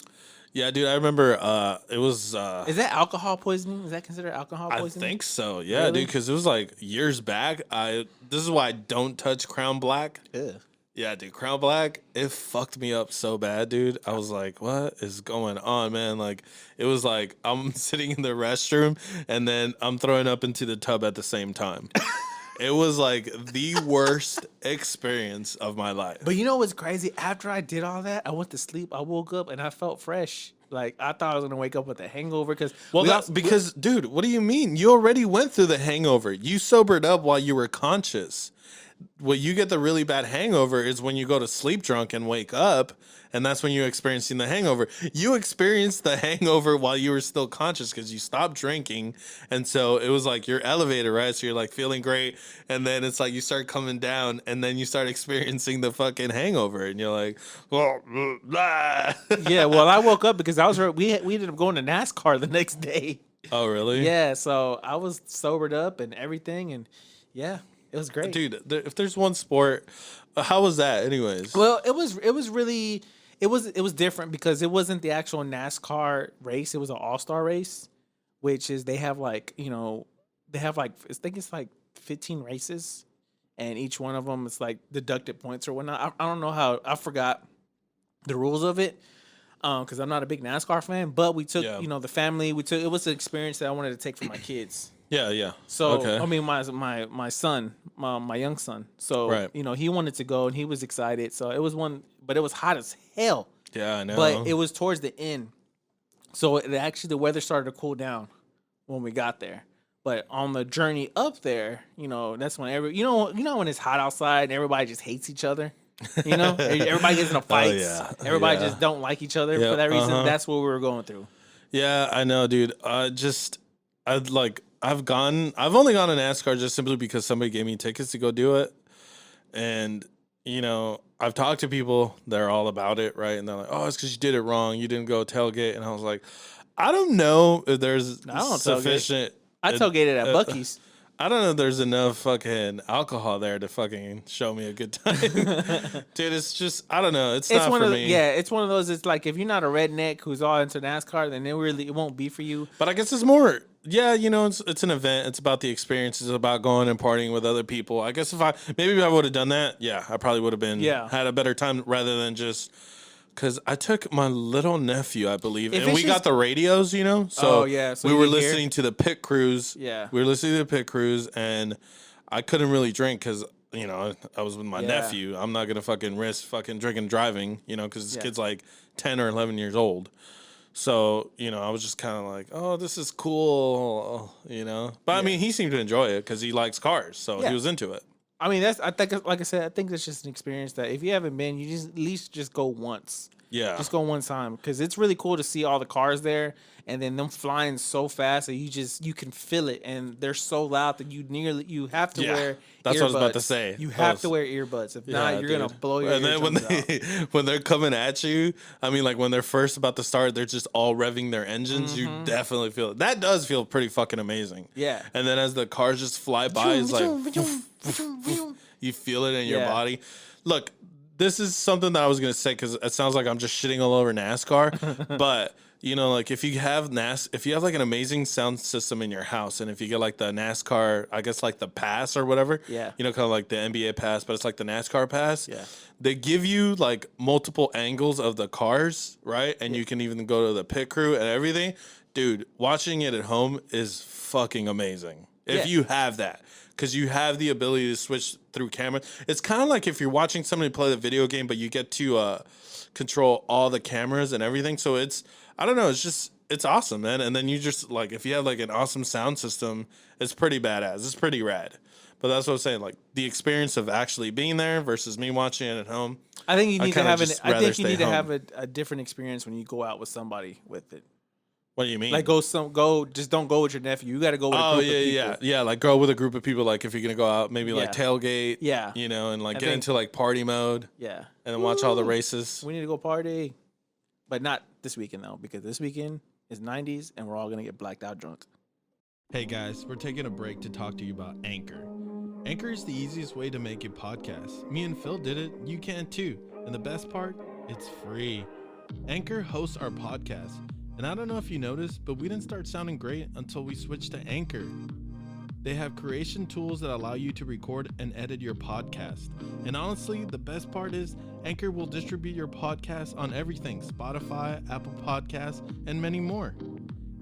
Yeah, dude, I remember it was... Is that alcohol poisoning? Is that considered alcohol I poisoning? think so. Yeah, Really? dude, because it was like years back. This is why I don't touch Crown Black. Yeah. Yeah, dude, Crown Black, it fucked me up so bad, dude. I was like, what is going on, man? Like, it was like I'm sitting in the restroom and then I'm throwing up into the tub at the same time. It was like the worst experience of my life. But you know what's crazy? After I did all that, I went to sleep. I woke up and I felt fresh. Like, I thought I was going to wake up with a hangover because... Because, dude, what do you mean? You already went through the hangover. You sobered up while you were conscious. What you get the really bad hangover is when you go to sleep drunk and wake up, and that's when you're experiencing the hangover. You experienced the hangover while you were still conscious because you stopped drinking, and so it was like you're elevated, right? So you're like feeling great, and then it's like you start coming down, and then you start experiencing the fucking hangover, and you're like, well, blah. Yeah, well, I woke up because we ended up going to NASCAR the next day. Oh, really? Yeah, so I was sobered up and everything, and yeah, it was great. Dude, if there's one sport, how was that anyways? Well, it was really it was different because it wasn't the actual NASCAR race. It was an all-star race, which is they have like, the they have like I think it's like 15 races, and each one of them is like deducted points or whatnot. I don't know how. I forgot the rules of it because I'm not a big NASCAR fan. But we took the family. We took it was an experience that I wanted to take for my kids. Yeah. So okay. I mean, my son, my young son. So he wanted to go and he was excited. So it was one, but it was hot as hell. Yeah, I know. But it was towards the end, so the weather started to cool down when we got there. But on the journey up there, that's when when it's hot outside and everybody just hates each other. Everybody gets in a fight. Everybody just don't like each other for that reason. That's what we were going through. Yeah, I know, dude. I've only gone to NASCAR just simply because somebody gave me tickets to go do it. And, I've talked to people that are all about it, right? And they're like, oh, it's because you did it wrong. You didn't go tailgate. And I was like, I don't know if there's sufficient. I tailgated at Buc-ee's. I don't know if there's enough fucking alcohol there to fucking show me a good time. Dude, it's just, I don't know. It's not for me. Yeah, it's one of those, it's like, if you're not a redneck who's all into NASCAR, then it won't be for you. But I guess it's more, it's an event. It's about the experiences, about going and partying with other people. I guess if I would have done that, I probably would have had a better time rather than just... Because I took my little nephew, I believe, and we got the radios, So, so we were listening to the pit crews. Yeah. We were listening to the pit crews, and I couldn't really drink because, I was with my nephew. I'm not going to fucking risk fucking drinking and driving, because this kid's like 10 or 11 years old. So, I was just kind of like, oh, this is cool, But, I mean, he seemed to enjoy it because he likes cars, so he was into it. I mean, I think that's just an experience that if you haven't been, you just at least just go once. Yeah. Just go one time because it's really cool to see all the cars there and then them flying so fast that you can feel it and they're so loud that you have to wear that's earbuds. what I was about to say. You have to wear earbuds. If not, you're going to blow your eardrums out. When they're coming at you, I mean, like when they're first about to start, they're just all revving their engines. You definitely feel it. That does feel pretty fucking amazing. Yeah. And then as the cars just fly by, it's like you feel it in your body. Look, this is something that I was going to say because it sounds like I'm just shitting all over NASCAR. But, like if you have like an amazing sound system in your house and if you get like the NASCAR, I guess like the pass or whatever, kind of like the NBA pass, but it's like the NASCAR pass. Yeah. They give you like multiple angles of the cars, right? And you can even go to the pit crew and everything. Dude, watching it at home is fucking amazing. If you have that. Because you have the ability to switch through camera. It's kind of like if you're watching somebody play the video game, but you get to control all the cameras and everything. So it's awesome, man. And then you just, like, if you have, like, an awesome sound system, it's pretty badass. It's pretty rad. But that's what I'm saying. Like, the experience of actually being there versus me watching it at home. I think you need to have a different experience when you go out with somebody with it. What do you mean? Like just don't go with your nephew. You got to go with a group of people. Yeah. Like go with a group of people. Like if you're gonna go out, maybe like tailgate. Yeah. And like get into like party mode. Yeah. And then watch all the races. We need to go party, but not this weekend though, because this weekend is 90s and we're all gonna get blacked out drunk. Hey guys, we're taking a break to talk to you about Anchor. Anchor is the easiest way to make a podcast. Me and Phil did it. You can too. And the best part, it's free. Anchor hosts our podcast. And I don't know if you noticed, but we didn't start sounding great until we switched to Anchor. They have creation tools that allow you to record and edit your podcast. And honestly, the best part is Anchor will distribute your podcast on everything: Spotify, Apple Podcasts, and many more.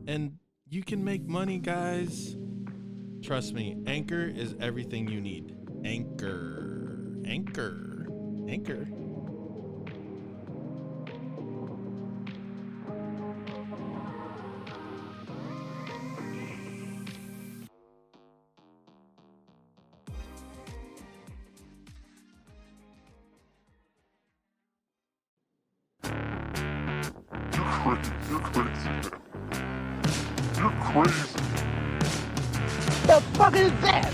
And you can make money, guys. Trust me, Anchor is everything you need. Anchor. Anchor. Anchor. You're crazy, man. You're crazy. The fuck is that?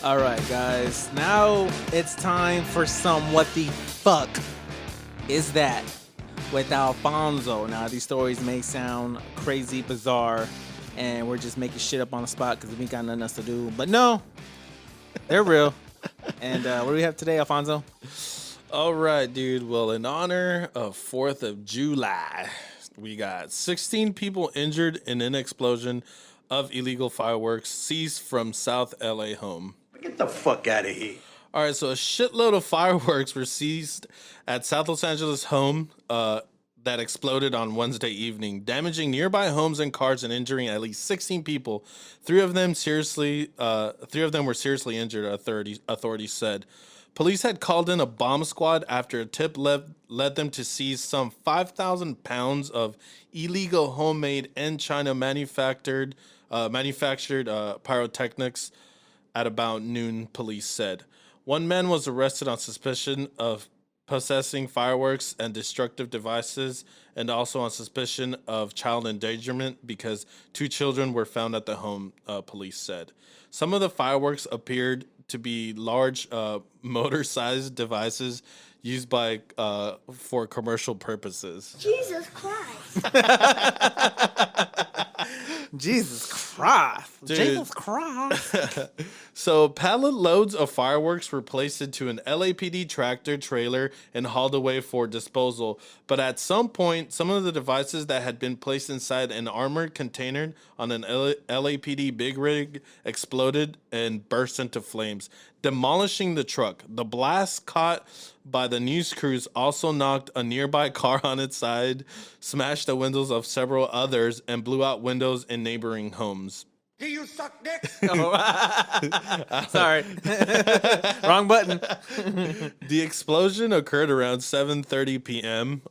All right, guys. Now it's time for some What the Fuck Is That with Alfonso. Now, these stories may sound crazy, bizarre, and we're just making shit up on the spot because we ain't got nothing else to do. But no, they're real. And what do we have today, Alfonso? All right, dude. Well, in honor of 4th of July, We got 16 people injured in an explosion of illegal fireworks seized from South LA home. Get the fuck out of here. All right, so a shitload of fireworks were seized at South Los Angeles home that exploded on Wednesday evening, damaging nearby homes and cars and injuring at least 16 people. Three of them were seriously injured. Authorities said. Police had called in a bomb squad after a tip led them to seize some 5,000 pounds of illegal homemade and China manufactured pyrotechnics at about noon, police said. One man was arrested on suspicion of possessing fireworks and destructive devices, and also on suspicion of child endangerment because 2 children were found at the home, police said. Some of the fireworks appeared to be large motor-sized devices used for commercial purposes. Jesus Christ. Jesus Christ. Dude. Jesus Christ. So pallet loads of fireworks were placed into an LAPD tractor trailer and hauled away for disposal. But at some point, some of the devices that had been placed inside an armored container on an LAPD big rig exploded and burst into flames, demolishing the truck. The blast caught by the news crews also knocked a nearby car on its side, smashed the windows of several others, and blew out windows in neighboring homes. Do you suck dick? Sorry. Wrong button. The explosion occurred around 7:30 p.m.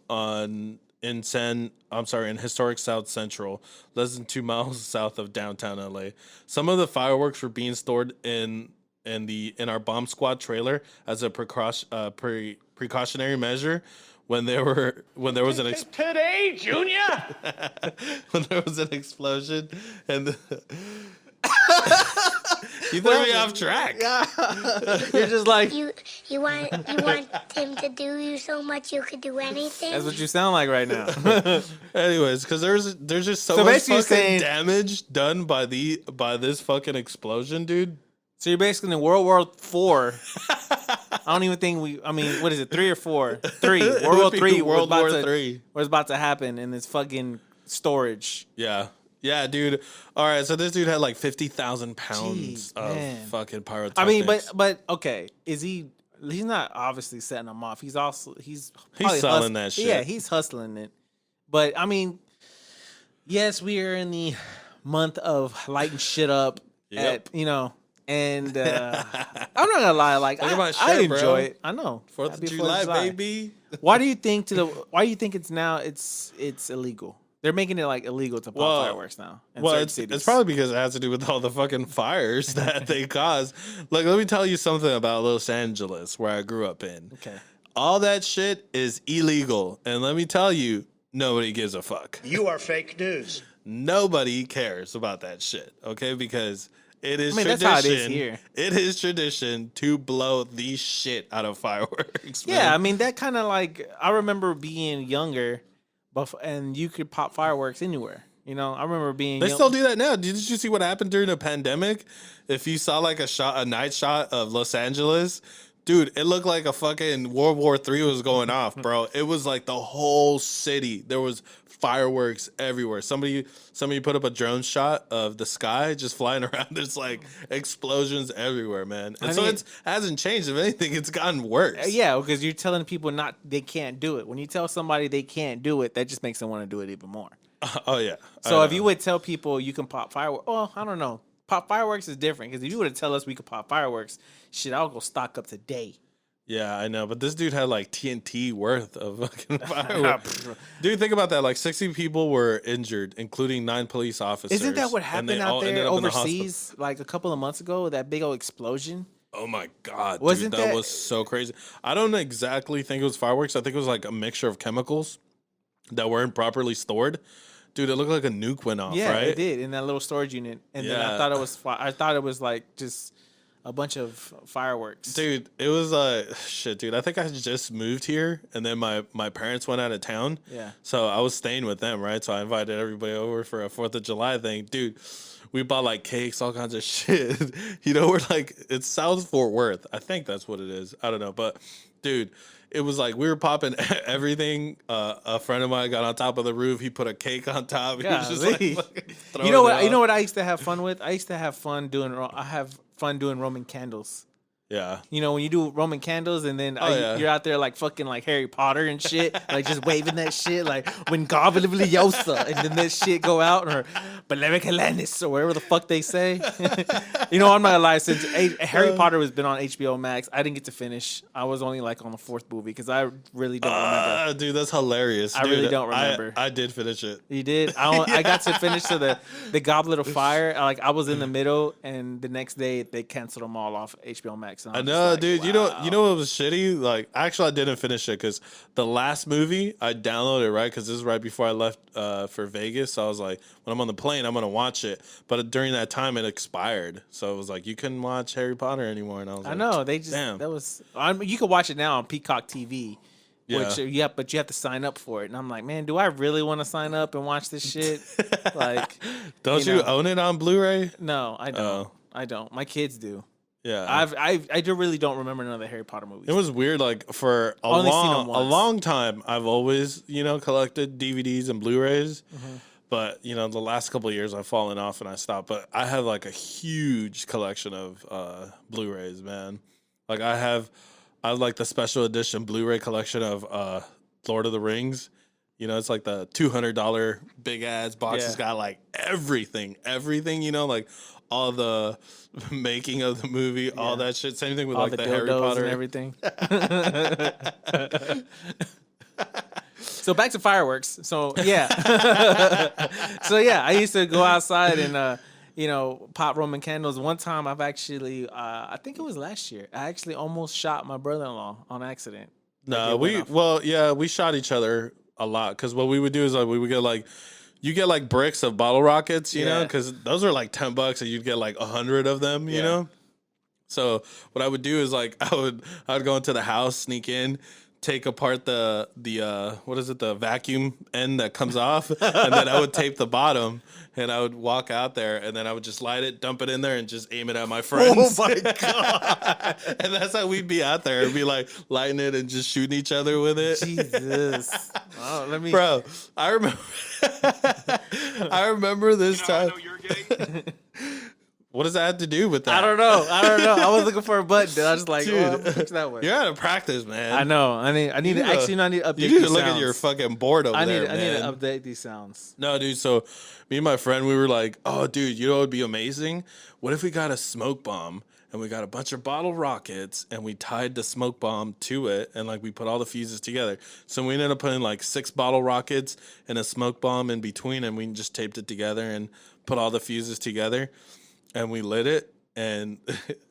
in historic South Central, less than 2 miles south of downtown LA. Some of the fireworks were being stored in our bomb squad trailer as a precautionary measure when there was an Today, Junior? when there was an explosion and you threw me off track. You're just like, You want him to do you so much you could do anything? that's what you sound like right now. Anyways, because there's just so So much basically fucking saying- damage done by this fucking explosion, dude. So you're basically in World War IV. I don't even think what is it, 3 or 4? 3. World War III. World War III. What's about to happen in this fucking storage. Yeah. Yeah, dude. All right, so this dude had like 50,000 pounds Jeez, of man. fucking pyrotechnics. I mean, but okay, he's not obviously setting them off. He's probably selling that shit. Yeah, he's hustling it. But I mean, yes, we are in the month of lighting shit up Yep. and I'm not gonna lie, like Look at my I shirt, enjoy bro. it. I know. 4th Happy of July, baby. Why do you think it's now it's illegal? They're making it like illegal to pop fireworks now. In certain It's cities. probably because it has to do with all the fucking fires that they cause. Like, let me tell you something about Los Angeles, where I grew up in. Okay. All that shit is illegal. And let me tell you, nobody gives a fuck. You are fake news. Nobody cares about that shit, okay? Because it is that's tradition. how it is here. It is tradition to blow the shit out of fireworks. Yeah, man. I mean that kind of like I remember being younger, and you could pop fireworks anywhere. I remember being. They still do that now. Did you see what happened during the pandemic? If you saw like a night shot of Los Angeles, dude, it looked like a fucking World War III was going off, bro. It was like the whole city. There was fireworks everywhere. Somebody put up a drone shot of the sky just flying around. There's like explosions everywhere, man. And it hasn't changed. If anything, it's gotten worse. Yeah, because you're telling people they can't do it. When you tell somebody they can't do it, that just makes them want to do it even more. Oh yeah. So if you would tell people you can pop fireworks, I don't know. Pop fireworks is different because if you would have tell us we could pop fireworks, shit, I'll go stock up today. Yeah, I know, but this dude had like TNT worth of fucking fireworks. Dude, think about that. Like 60 people were injured, including 9 police officers. Isn't that what and they happened all out ended there up in the hospital. overseas like a couple of months ago? That big old explosion. Oh my god, Wasn't dude, that that- was so crazy. I don't exactly think it was fireworks. I think it was like a mixture of chemicals that weren't properly stored. Dude, it looked like a nuke went off, Yeah, right? it did in that little storage unit, and then I Yeah. thought it was like just a bunch of fireworks. Dude, it was shit, dude. I think I just moved here, and then my parents went out of town. Yeah. So I was staying with them, right? So I invited everybody over for a 4th of July thing, dude. We bought like cakes, all kinds of shit. We're like, it's South Fort Worth. I think that's what it is. I don't know, but dude, it was like we were popping everything. A friend of mine got on top of the roof. He put a cake on top. He was just like, Golly. fucking You know throwing what? it You know off. what I used to have fun with? I used to have fun doing. I have fun doing Roman candles. Yeah. You know, when you do Roman candles and then yeah. you're out there like fucking like Harry Potter and shit, like just waving that shit, like when Goblet Leviosa, and then that shit go out, or Beleric Helenis, or whatever the fuck they say. You know, I'm not gonna lie, since Harry Potter has been on HBO Max, I didn't get to finish. I was only like on the 4th movie because I really don't remember. Dude, that's hilarious. I Dude, really don't remember. I did finish it. You did? I got to finish to the Goblet of Fire. Like I was in the middle, and the next day they canceled them all off HBO Max. And I I'm know, just like, dude. wow. You know what was shitty? Like, actually, I didn't finish it because the last movie I downloaded right because this is right before I left for Vegas. So I was like, when I'm on the plane, I'm gonna watch it. But during that time, it expired. So it was like you couldn't watch Harry Potter anymore. And I was like, I know they just damn. that was. You can watch it now on Peacock TV. Yeah. Which, but you have to sign up for it. And I'm like, man, do I really want to sign up and watch this shit? Like, Don't you own it on Blu-ray? no, I don't. Oh. I don't. My kids do. Yeah, I really don't remember none of the Harry Potter movies. it was weird. Like for Only seen them once. long time, I've always collected DVDs and Blu-rays. Mm-hmm. But the last couple of years, I've fallen off and I stopped. But I have like a huge collection of Blu-rays, man. Like I have like the special edition Blu-ray collection of Lord of the Rings. It's like the $200 big ass box. Yeah. It's got like everything. Like all the making of the movie, all that shit. Same thing with all like the the Harry dildos Potter and everything. So back to fireworks. So yeah, I used to go outside and pop Roman candles. One time, I've actually, I think it was last year, I actually almost shot my brother-in-law on accident. No, we shot each other a lot because what we would do is like we would get like you get like bricks of bottle rockets, you know, because those are like $10 and you'd get like 100 of them, you know. So what I would do is like I would go into the house, sneak in, take apart the what is it, the vacuum end that comes off, and then I would tape the bottom, and I would walk out there, and then I would just light it, dump it in there, and just aim it at my friends. Oh my god! And that's how we'd be out there. It'd be like lighting it and just shooting each other with it. Jesus, oh, let me, Bro, I remember. I remember this time. What does that have to do with that? I don't know. I was looking for a button. I was like, Dude, oh, I'm gonna push that way. You're out of practice, man. I know. I need to actually. I need to update. You need to these look at sounds. your fucking board over I there, need man. to update these sounds. No, dude. So me and my friend, we were like, "Oh, dude, you know what would be amazing? What if we got a smoke bomb and we got a bunch of bottle rockets and we tied the smoke bomb to it and like we put all the fuses together? So we ended up putting like 6 bottle rockets and a smoke bomb in between, and we just taped it together and put all the fuses together, and we lit it. And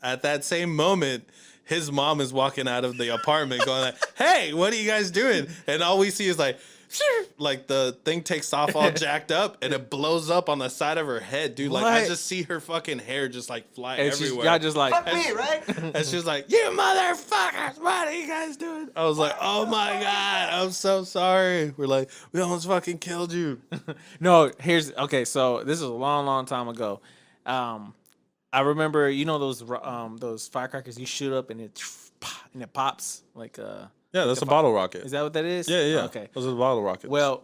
at that same moment, his mom is walking out of the apartment going like, "Hey, what are you guys doing?" And all we see is like the thing takes off all jacked up and it blows up on the side of her head, dude. Like I What? just see her fucking hair just like fly And everywhere. y'all just like, Fuck me, right? And she's like, "You motherfuckers, what are you guys doing?" I was like, "Oh my God, I'm so sorry." We're like, "We almost fucking killed you." no. Okay. So this is a long, long time ago. I remember, those firecrackers you shoot up and it pops like Yeah, that's a bottle rocket. Is that what that is? Yeah. Okay. Those are the bottle rockets. Well,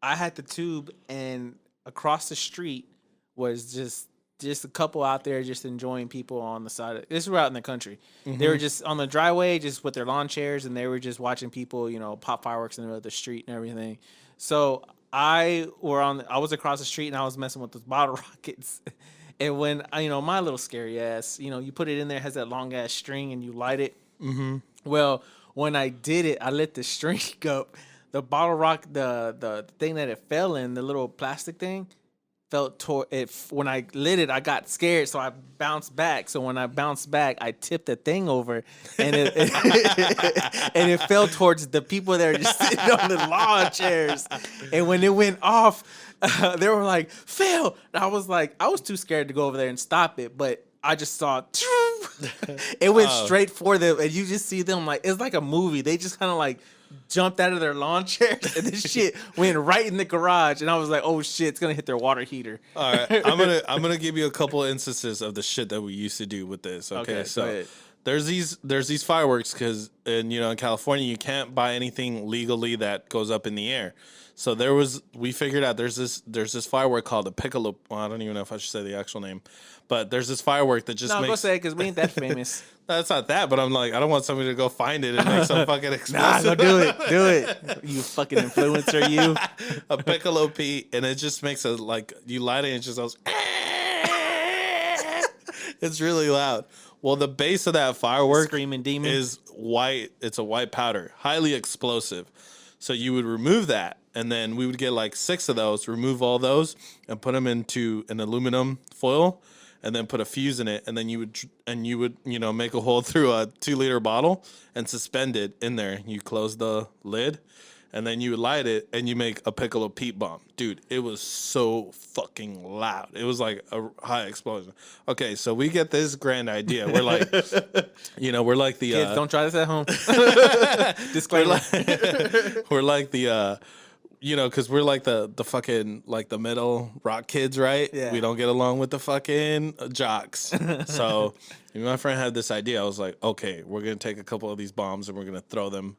I had the tube, and across the street was just a couple out there just enjoying people on the side. This was out in the country. They were just on the driveway, just with their lawn chairs, and they were just watching people, pop fireworks in the middle of the street and everything. So I was across the street and I was messing with those bottle rockets. And when my little scary ass, you put it in there, it has that long ass string, and you light it. Mm-hmm. Well, when I did it, I lit the string up. The bottle rock, the thing that it fell in, the little plastic thing, felt toward it. When I lit it, I got scared, so I bounced back. So when I bounced back, I tipped the thing over, and it and it fell towards the people that are just sitting on the lawn chairs. And when it went off, they were like, "Phil!" And I was too scared to go over there and stop it, but I just saw it went straight for them, and you just see them like it's like a movie. They just kind of like jumped out of their lawn chairs, and this shit went right in the garage. And I was like, "Oh shit, it's gonna hit their water heater." All right, I'm gonna give you a couple instances of the shit that we used to do with this. Okay, Okay, go so ahead. there's these fireworks because in California you can't buy anything legally that goes up in the air. So we figured out there's this firework called a piccolo. Well, I don't even know if I should say the actual name, but there's this firework that just No, makes. go say it because we ain't that famous. That's not that, but I'm like, I don't want somebody to go find it and make some fucking explosive. Nah, go do it. Do it. You fucking influencer, you. A piccolo Pete, and it just makes you light it and it just goes. It's really loud. Well, the base of that firework Screaming demon is white. It's a white powder, highly explosive. So you would remove that, and then we would get like 6 of those, remove all those, and put them into an aluminum foil, and then put a fuse in it, and then you would make a hole through a 2-liter bottle and suspend it in there. You close the lid, and then you would light it, and you make a piccolo Pete bomb. Dude, it was so fucking loud. It was like a high explosion. Okay, so we get this grand idea. We're like, we're like the kids. Don't try this at home. Disclaimer. We're like the because we're like the fucking like the middle rock kids, right? Yeah. We don't get along with the fucking jocks. So me and my friend had this idea. I was like, okay, we're gonna take a couple of these bombs and we're gonna throw them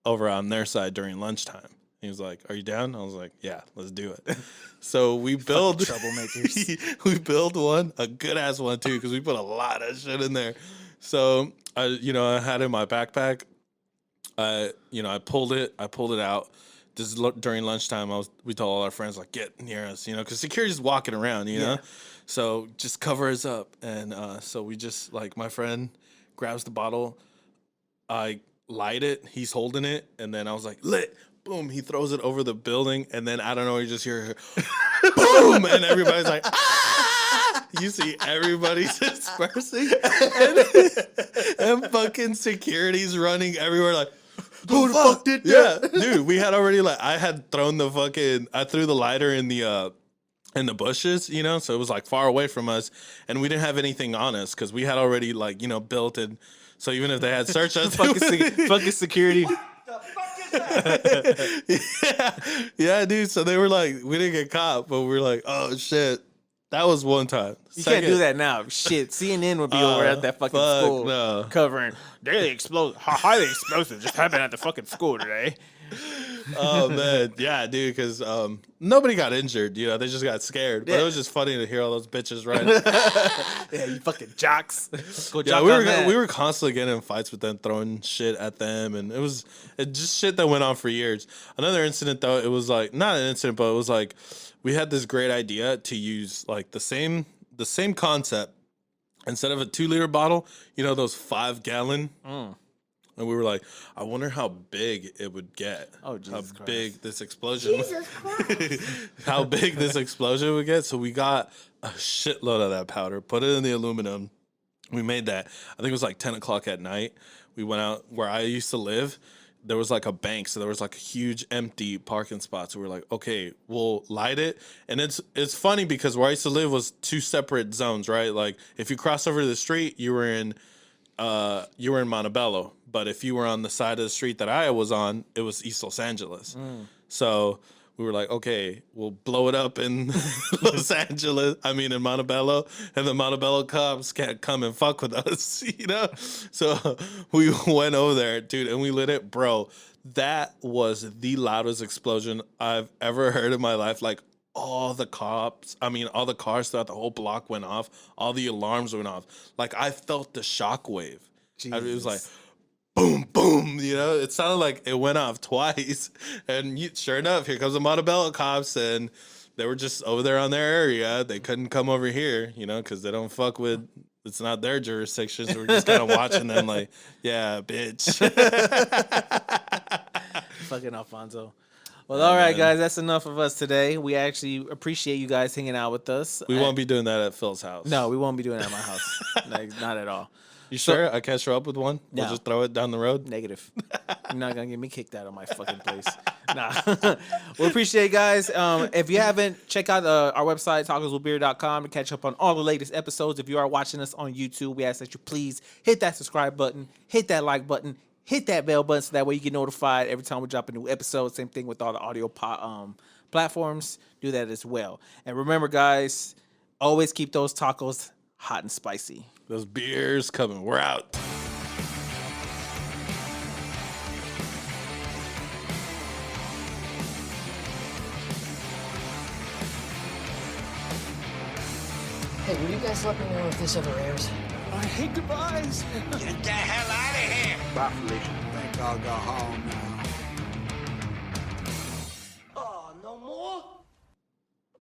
over on their side during lunchtime. He was like, "Are you down?" I was like, "Yeah, let's do it." So we build troublemakers. we build one, a good ass one too, because we put a lot of shit in there. So I had it in my backpack. I pulled it out. This is during lunchtime. We told all our friends like, get near us, because security's walking around, know. So just cover us up, and so we just like my friend grabs the bottle. I light it. He's holding it, and then I was like, lit. Boom. He throws it over the building, and then I don't know. You just hear, boom, and everybody's like, ah! You see everybody dispersing, and fucking security's running everywhere like. Who the fuck did that? Yeah, dude, we had already I had thrown I threw the lighter in the bushes, so it was like far away from us, and we didn't have anything on us because we had already built it. So even if they had searched us, fucking security. yeah, dude. So they were like, we didn't get caught, but we were like, oh shit. That was one time. You can't do that now. Shit, CNN would be over at that fucking school covering highly explosive just happened at the fucking school today. Oh man, yeah, dude. Because nobody got injured. They just got scared. But it was just funny to hear all those bitches run. Yeah, you fucking jocks. Go Yeah, jock we were constantly getting in fights with them, throwing shit at them, and it just shit that went on for years. Another incident though, it was like not an incident, but it was like we had this great idea to use like the same concept instead of a 2-liter bottle. Those 5-gallon. And we were like, I wonder how big it would get. Oh, Jesus Christ. Big this explosion. Jesus Christ. How big this explosion would get. So we got a shitload of that powder, put it in the aluminum. We made that. I think it was like 10 o'clock at night. We went out where I used to live. There was like a bank, so there was like a huge empty parking spot. So we were like, okay, we'll light it. And it's funny because where I used to live was 2 separate zones, right? Like if you cross over the street, you were in Montebello. But if you were on the side of the street that I was on, it was East Los Angeles. So we were like, okay, we'll blow it up in in Montebello, and the Montebello cops can't come and fuck with us, So we went over there, dude, and we lit it. Bro, that was the loudest explosion I've ever heard in my life. Like, all the cars throughout the whole block went off. All the alarms went off. Like, I felt the shockwave. It was like, boom, boom, it sounded like it went off twice. And sure enough, here comes the Montebello cops, and they were just over there on their area. They couldn't come over here, because they don't fuck with, it's not their jurisdiction. So we're just kind of watching them like, yeah, bitch. Fucking Alfonso. Well, all right, guys, that's enough of us today. We actually appreciate you guys hanging out with us. We won't be doing that at Phil's house. No, we won't be doing that at my house. Not at all. You sure? I can't show up with one? No. We'll just throw it down the road? Negative. You're not going to get me kicked out of my fucking place. Nah. We appreciate it, guys. If you haven't, check out our website, talkerswithbeer.com, to catch up on all the latest episodes. If you are watching us on YouTube, we ask that you please hit that subscribe button, hit that like button, hit that bell button so that way you get notified every time we drop a new episode. Same thing with all the audio platforms. Do that as well. And remember, guys, always keep those tacos hot and spicy. Those beers coming. We're out. Hey, will you guys let me know if this ever airs? I hate goodbyes. Get the hell out of here. Bye, Felicia. Think I'll go home now.